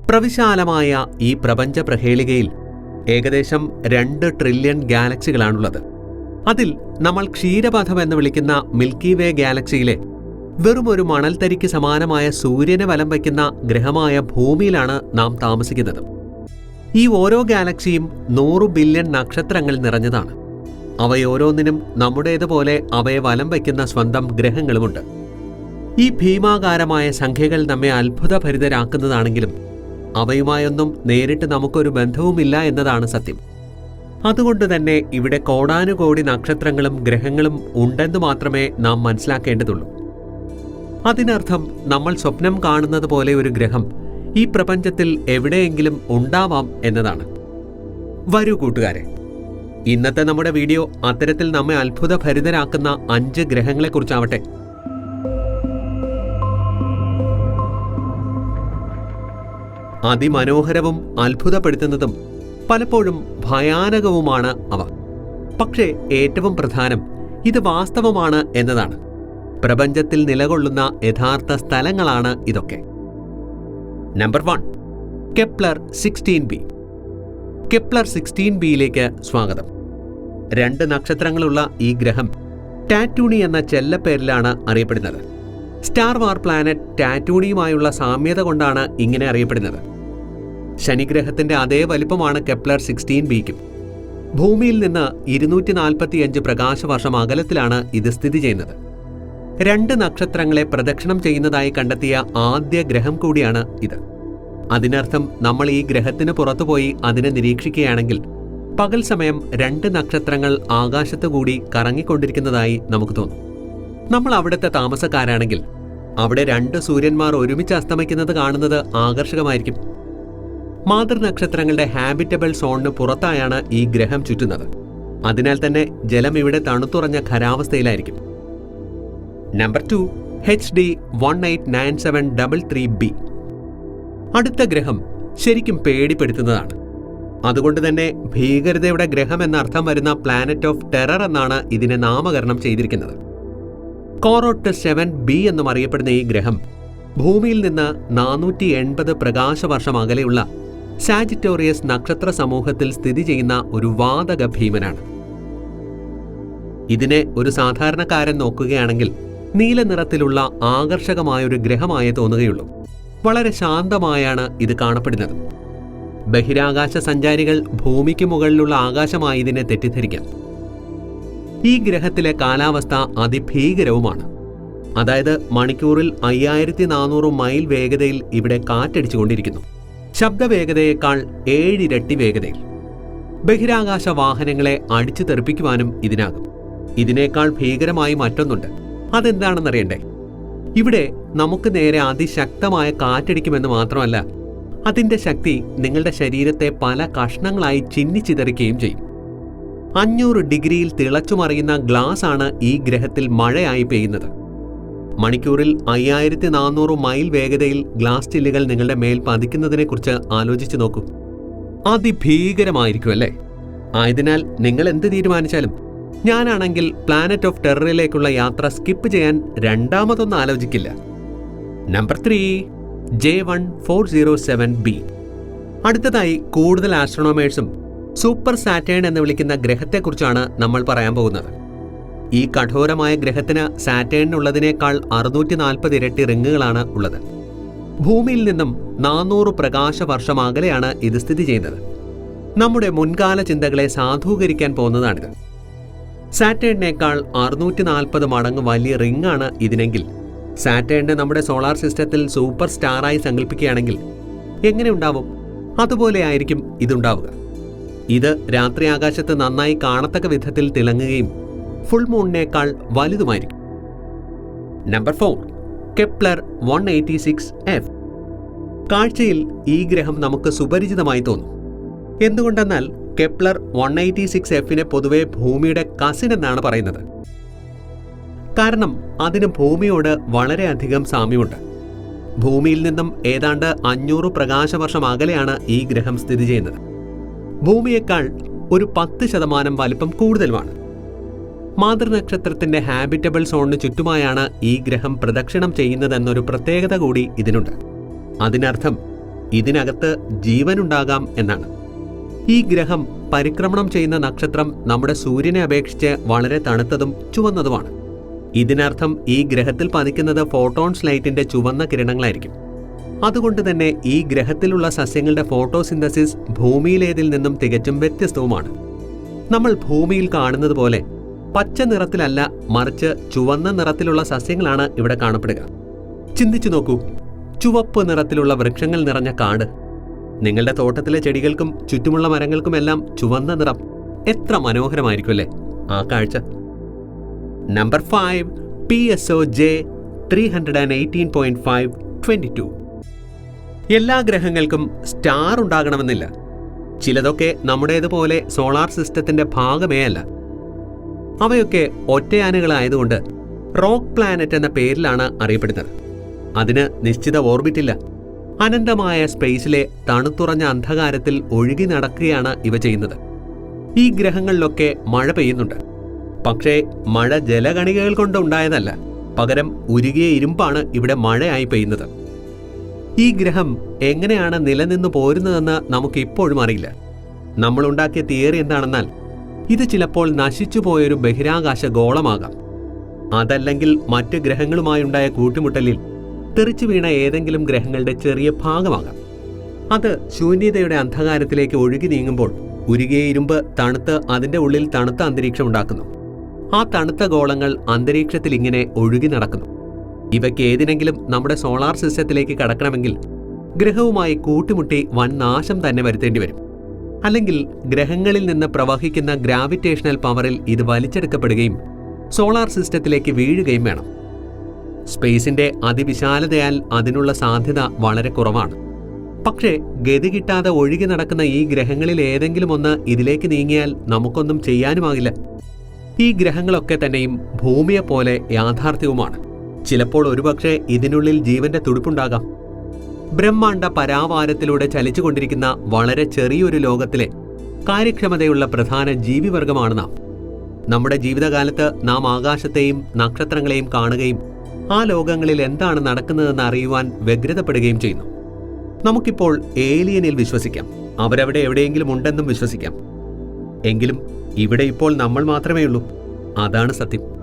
പ്രവിശാലമായ ഈ പ്രപഞ്ച പ്രഹേളികയിൽ ഏകദേശം 2 ട്രില്യൺ ഗാലക്സികളാണുള്ളത്. അതിൽ നമ്മൾ ക്ഷീരപഥം എന്ന് വിളിക്കുന്ന മിൽക്കി വേ ഗാലക്സിയിലെ വെറുമൊരു മണൽത്തരിക്ക് സമാനമായ സൂര്യനെ വലം വയ്ക്കുന്ന ഗ്രഹമായ ഭൂമിയിലാണ് നാം താമസിക്കുന്നത്. ഈ ഓരോ ഗാലക്സിയും 100 ബില്യൺ നക്ഷത്രങ്ങൾ നിറഞ്ഞതാണ്. അവയോരോന്നിനും നമ്മുടേതുപോലെ അവയെ വലം വയ്ക്കുന്ന സ്വന്തം ഗ്രഹങ്ങളുമുണ്ട്. ഈ ഭീമാകാരമായ സംഖ്യകൾ നമ്മെ അത്ഭുതഭരിതരാക്കുന്നതാണെങ്കിലും അവയുമായൊന്നും നേരിട്ട് നമുക്കൊരു ബന്ധവുമില്ല എന്നതാണ് സത്യം. അതുകൊണ്ട് തന്നെ ഇവിടെ കോടാനുകോടി നക്ഷത്രങ്ങളും ഗ്രഹങ്ങളും ഉണ്ടെന്ന് മാത്രമേ നാം മനസ്സിലാക്കേണ്ടതുള്ളൂ. അതിനർത്ഥം നമ്മൾ സ്വപ്നം കാണുന്നത് പോലെ ഒരു ഗ്രഹം ഈ പ്രപഞ്ചത്തിൽ എവിടെയെങ്കിലും ഉണ്ടാവാം എന്നതാണ്. വരൂ കൂട്ടുകാരെ, ഇന്നത്തെ നമ്മുടെ വീഡിയോ അത്തരത്തിൽ നമ്മെ അത്ഭുതഭരിതരാക്കുന്ന 5 ഗ്രഹങ്ങളെക്കുറിച്ചാവട്ടെ. അതിമനോഹരവും അത്ഭുതപ്പെടുത്തുന്നതും പലപ്പോഴും ഭയാനകവുമാണ് അവ. പക്ഷേ ഏറ്റവും പ്രധാനം ഇത് വാസ്തവമാണ് എന്നതാണ്. പ്രപഞ്ചത്തിൽ നിലകൊള്ളുന്ന യഥാർത്ഥ സ്ഥലങ്ങളാണ് ഇതൊക്കെ. Number 1, Kepler 16b. കെപ്ലർ 16bയിലേക്ക് സ്വാഗതം. 2 നക്ഷത്രങ്ങളുള്ള ഈ ഗ്രഹം ടാറ്റൂണി എന്ന ചെല്ലപ്പേരിലാണ് അറിയപ്പെടുന്നത്. സ്റ്റാർ വാർ പ്ലാനറ്റ് ടാറ്റൂണിയുമായുള്ള സാമ്യത കൊണ്ടാണ് ഇങ്ങനെ അറിയപ്പെടുന്നത്. ശനിഗ്രഹത്തിന്റെ അതേ വലിപ്പമാണ് കെപ്ലർ 16bയ്ക്കും. ഭൂമിയിൽ നിന്ന് 245 പ്രകാശവർഷം അകലത്തിലാണ് ഇത് സ്ഥിതി ചെയ്യുന്നത്. 2 നക്ഷത്രങ്ങളെ പ്രദക്ഷിണം ചെയ്യുന്നതായി കണ്ടെത്തിയ ആദ്യ ഗ്രഹം കൂടിയാണ് ഇത്. അതിനർത്ഥം നമ്മൾ ഈ ഗ്രഹത്തിന് പുറത്തുപോയി അതിനെ നിരീക്ഷിക്കുകയാണെങ്കിൽ പകൽ സമയം 2 നക്ഷത്രങ്ങൾ ആകാശത്തുകൂടി കറങ്ങിക്കൊണ്ടിരിക്കുന്നതായി നമുക്ക് തോന്നും. നമ്മൾ അവിടുത്തെ താമസക്കാരാണെങ്കിൽ അവിടെ 2 സൂര്യന്മാർ ഒരുമിച്ച് അസ്തമിക്കുന്നത് കാണുന്നത് ആകർഷകമായിരിക്കും. മാതൃനക്ഷത്രങ്ങളുടെ ഹാബിറ്റബിൾ സോണിന് പുറത്തായാണ് ഈ ഗ്രഹം ചുറ്റുന്നത്. അതിനാൽ തന്നെ ജലം ഇവിടെ തണുത്തുറഞ്ഞ ഖരാവസ്ഥയിലായിരിക്കും. Number 2, HD 189733b. അടുത്ത ഗ്രഹം ശരിക്കും പേടിപ്പെടുത്തുന്നതാണ്. അതുകൊണ്ട് തന്നെ ഭീകരതയുടെ ഗ്രഹം എന്നർത്ഥം വരുന്ന പ്ലാനറ്റ് ഓഫ് ടെറർ എന്നാണ് ഇതിനെ നാമകരണം ചെയ്തിരിക്കുന്നത്. കോറോട്ട് 7b എന്നും അറിയപ്പെടുന്ന ഈ ഗ്രഹം ഭൂമിയിൽ നിന്ന് 480 പ്രകാശവർഷം അകലെയുള്ള സാജിറ്റോറിയസ് നക്ഷത്ര സമൂഹത്തിൽ സ്ഥിതി ചെയ്യുന്ന ഒരു വാതക ഭീമനാണ്. ഇതിനെ ഒരു സാധാരണക്കാരൻ നോക്കുകയാണെങ്കിൽ നീല നിറത്തിലുള്ള ആകർഷകമായൊരു ഗ്രഹമായി തോന്നുകയുള്ളൂ. വളരെ ശാന്തമായാണ് ഇത് കാണപ്പെടുന്നത്. ബഹിരാകാശ സഞ്ചാരികൾ ഭൂമിക്ക് മുകളിലുള്ള ആകാശമായി ഇതിനെ തെറ്റിദ്ധരിക്കാം. ഈ ഗ്രഹത്തിലെ കാലാവസ്ഥ അതിഭീകരവുമാണ്. അതായത് മണിക്കൂറിൽ 5400 മൈൽ വേഗതയിൽ ഇവിടെ കാറ്റടിച്ചുകൊണ്ടിരിക്കുന്നു. ശബ്ദവേഗതയേക്കാൾ 7 ഇരട്ടി വേഗതയിൽ. ബഹിരാകാശ വാഹനങ്ങളെ അടിച്ചു തെറിപ്പിക്കുവാനും ഇതിനാകും. ഇതിനേക്കാൾ ഭീകരമായി മറ്റൊന്നുണ്ട്. അതെന്താണെന്നറിയണ്ടേ? ഇവിടെ നമുക്ക് നേരെ അതിശക്തമായ കാറ്റടിക്കുമെന്ന് മാത്രമല്ല, അതിന്റെ ശക്തി നിങ്ങളുടെ ശരീരത്തെ പല കഷ്ണങ്ങളായി ചിന്നിച്ചിതറിക്കുകയും ചെയ്യും. 500 ഡിഗ്രിയിൽ തിളച്ചുമറിയുന്ന ഗ്ലാസ് ആണ് ഈ ഗ്രഹത്തിൽ മഴയായി പെയ്യുന്നത്. മണിക്കൂറിൽ 5400 മൈൽ വേഗതയിൽ ഗ്ലാസ് ചില്ലുകൾ നിങ്ങളുടെ മേൽ പതിക്കുന്നതിനെക്കുറിച്ച് ആലോചിച്ചു നോക്കൂ. അതിഭീകരമായിരിക്കും അല്ലേ? ആയതിനാൽ നിങ്ങൾ എന്ത് തീരുമാനിച്ചാലും ഞാനാണെങ്കിൽ പ്ലാനറ്റ് ഓഫ് ടെററിലേക്കുള്ള യാത്ര സ്കിപ്പ് ചെയ്യാൻ രണ്ടാമതൊന്നും ആലോചിക്കില്ല. Number 3, J1407b. അടുത്തതായി കൂടുതൽ ആസ്ട്രോണോമേഴ്സും സൂപ്പർ സാറ്റേൺ എന്ന് വിളിക്കുന്ന ഗ്രഹത്തെക്കുറിച്ചാണ് നമ്മൾ പറയാൻ പോകുന്നത്. ഈ കഠോരമായ ഗ്രഹത്തിന് സാറ്റേണിനുള്ളതിനേക്കാൾ 640 ഇരട്ടി റിങ്ങുകളാണ് ഉള്ളത്. ഭൂമിയിൽ നിന്നും 400 പ്രകാശവർഷം അകലെയാണ് ഇത് സ്ഥിതി ചെയ്യുന്നത്. നമ്മുടെ മുൻകാല ചിന്തകളെ സാധൂകരിക്കാൻ പോകുന്നതാണിത്. സാറ്റേണിനേക്കാൾ 640 മടങ്ങ് വലിയ റിങ്ങാണ് ഇതിനെങ്കിൽ സാറ്റേണിനെ നമ്മുടെ സോളാർ സിസ്റ്റത്തിൽ സൂപ്പർ സ്റ്റാറായി സങ്കല്പിക്കുകയാണെങ്കിൽ എങ്ങനെ ഉണ്ടാവും? അതുപോലെ ആയിരിക്കും ഇതുണ്ടാവുക. ഇത് രാത്രി ആകാശത്ത് നന്നായി കാണത്തക്ക വിധത്തിൽ തിളങ്ങുകയും ഫുൾ മൂണിനേക്കാൾ വലുതുമായിരിക്കും. Number 4, Kepler 186f. കാഴ്ചയിൽ ഈ ഗ്രഹം നമുക്ക് സുപരിചിതമായി തോന്നും. എന്തുകൊണ്ടെന്നാൽ കെപ്ലർ 186fനെ പൊതുവെ ഭൂമിയുടെ കസിൻ എന്നാണ് പറയുന്നത്. കാരണം അതിന് ഭൂമിയോട് വളരെയധികം സാമ്യമുണ്ട്. ഭൂമിയിൽ നിന്നും ഏതാണ്ട് 500 പ്രകാശവർഷം അകലെയാണ് ഈ ഗ്രഹം സ്ഥിതി ചെയ്യുന്നത്. ഭൂമിയേക്കാൾ ഒരു 10% വലിപ്പം കൂടുതലുമാണ്. മാതൃനക്ഷത്രത്തിന്റെ ഹാബിറ്റബിൾ സോണിന് ചുറ്റുമായാണ് ഈ ഗ്രഹം പ്രദക്ഷിണം ചെയ്യുന്നതെന്നൊരു പ്രത്യേകത കൂടി ഇതിനുണ്ട്. അതിനർത്ഥം ഇതിനകത്ത് ജീവനുണ്ടാകാം എന്നാണ്. ഈ ഗ്രഹം പരിക്രമണം ചെയ്യുന്ന നക്ഷത്രം നമ്മുടെ സൂര്യനെ അപേക്ഷിച്ച് വളരെ തണുത്തതും ചുവന്നതുമാണ്. ഇതിനർത്ഥം ഈ ഗ്രഹത്തിൽ പതിക്കുന്നത് ഫോട്ടോൺസ് ലൈറ്റിന്റെ ചുവന്ന കിരണങ്ങളായിരിക്കും. അതുകൊണ്ട് തന്നെ ഈ ഗ്രഹത്തിലുള്ള സസ്യങ്ങളുടെ ഫോട്ടോസിന്തസിസ് ഭൂമിയിലേതിൽ നിന്നും തികച്ചും വ്യത്യസ്തവുമാണ്. നമ്മൾ ഭൂമിയിൽ കാണുന്നത് പോലെ പച്ച നിറത്തിലല്ല, മറിച്ച് ചുവന്ന നിറത്തിലുള്ള സസ്യങ്ങളാണ് ഇവിടെ കാണപ്പെടുക. ചിന്തിച്ചു നോക്കൂ, ചുവപ്പ് നിറത്തിലുള്ള വൃക്ഷങ്ങൾ നിറഞ്ഞ കാട്. നിങ്ങളുടെ തോട്ടത്തിലെ ചെടികൾക്കും ചുറ്റുമുള്ള മരങ്ങൾക്കുമെല്ലാം ചുവന്ന നിറം. എത്ര മനോഹരമായിരിക്കും അല്ലേ ആ കാഴ്ച. Number 5, PSOJ 318.522. എല്ലാ ഗ്രഹങ്ങൾക്കും സ്റ്റാർ ഉണ്ടാകണമെന്നില്ല. ചിലതൊക്കെ നമ്മുടേതുപോലെ സോളാർ സിസ്റ്റത്തിന്റെ ഭാഗമേ അല്ല. അവയൊക്കെ ഒറ്റയാനുകളായതുകൊണ്ട് റോക്ക് പ്ലാനറ്റ് എന്ന പേരിലാണ് അറിയപ്പെടുന്നത്. അതിന് നിശ്ചിത ഓർബിറ്റില്ല. അനന്തമായ സ്പേസിലെ തണുത്തുറഞ്ഞ അന്ധകാരത്തിൽ ഒഴുകി നടക്കുകയാണ് ഇവ ചെയ്യുന്നത്. ഈ ഗ്രഹങ്ങളിലൊക്കെ മഴ പെയ്യുന്നുണ്ട്. പക്ഷേ മഴ ജലകണികകൾ കൊണ്ട് ഉണ്ടായതല്ല, പകരം ഉരുകിയ ഇരുമ്പാണ് ഇവിടെ മഴയായി പെയ്യുന്നത്. ഈ ഗ്രഹം എങ്ങനെയാണ് നിലനിന്നു പോരുന്നതെന്ന് നമുക്ക് ഇപ്പോഴും അറിയില്ല. നമ്മളുണ്ടാക്കിയ തിയറി എന്താണെന്നാൽ ഇത് ചിലപ്പോൾ നശിച്ചുപോയൊരു ബഹിരാകാശ ഗോളമാകാം. അതല്ലെങ്കിൽ മറ്റ് ഗ്രഹങ്ങളുമായുണ്ടായ കൂട്ടിമുട്ടലിൽ തെറിച്ചു വീണ ഏതെങ്കിലും ഗ്രഹങ്ങളുടെ ചെറിയ ഭാഗമാകാം. അത് ശൂന്യതയുടെ അന്ധകാരത്തിലേക്ക് ഒഴുകി നീങ്ങുമ്പോൾ ഉരുകിയ ഇരുമ്പ് തണുത്ത് അതിന്റെ ഉള്ളിൽ തണുത്ത അന്തരീക്ഷം ഉണ്ടാക്കുന്നു. ആ തണുത്ത ഗോളങ്ങൾ അന്തരീക്ഷത്തിൽ ഇങ്ങനെ ഒഴുകി നടക്കുന്നു. ഇവയ്ക്ക് ഏതിനെങ്കിലും നമ്മുടെ സോളാർ സിസ്റ്റത്തിലേക്ക് കടക്കണമെങ്കിൽ ഗ്രഹവുമായി കൂട്ടിമുട്ടി വൻ നാശം തന്നെ വരുത്തേണ്ടി വരും. അല്ലെങ്കിൽ ഗ്രഹങ്ങളിൽ നിന്ന് പ്രവഹിക്കുന്ന ഗ്രാവിറ്റേഷണൽ പവറിൽ ഇത് വലിച്ചെടുക്കപ്പെടുകയും സോളാർ സിസ്റ്റത്തിലേക്ക് വീഴുകയും വേണം. സ്പേസിന്റെ അതിവിശാലതയാൽ അതിനുള്ള സാധ്യത വളരെ കുറവാണ്. പക്ഷേ ഗതി കിട്ടാതെ ഒഴുകി നടക്കുന്ന ഈ ഗ്രഹങ്ങളിൽ ഏതെങ്കിലും ഒന്ന് ഇതിലേക്ക് നീങ്ങിയാൽ നമുക്കൊന്നും ചെയ്യാനുമാകില്ല. ഈ ഗ്രഹങ്ങളൊക്കെ തന്നെയും ഭൂമിയെപ്പോലെ യാഥാർത്ഥ്യവുമാണ്. ചിലപ്പോൾ ഒരുപക്ഷെ ഇതിനുള്ളിൽ ജീവന്റെ തുടിപ്പുണ്ടാകാം. ബ്രഹ്മാണ്ഡ പരാവാരത്തിലൂടെ ചലിച്ചുകൊണ്ടിരിക്കുന്ന വളരെ ചെറിയൊരു ലോകത്തിലെ കാര്യക്ഷമതയുള്ള പ്രധാന ജീവിവർഗമാണ് നാം. നമ്മുടെ ജീവിതകാലത്ത് നാം ആകാശത്തെയും നക്ഷത്രങ്ങളെയും കാണുകയും ആ ലോകങ്ങളിൽ എന്താണ് നടക്കുന്നതെന്ന് അറിയുവാൻ വ്യഗ്രതപ്പെടുകയും ചെയ്യുന്നു. നമുക്കിപ്പോൾ ഏലിയനിൽ വിശ്വസിക്കാം, അവരവിടെ എവിടെയെങ്കിലും ഉണ്ടെന്നും വിശ്വസിക്കാം. എങ്കിലും ഇവിടെ ഇപ്പോൾ നമ്മൾ മാത്രമേ ഉള്ളൂ. അതാണ് സത്യം.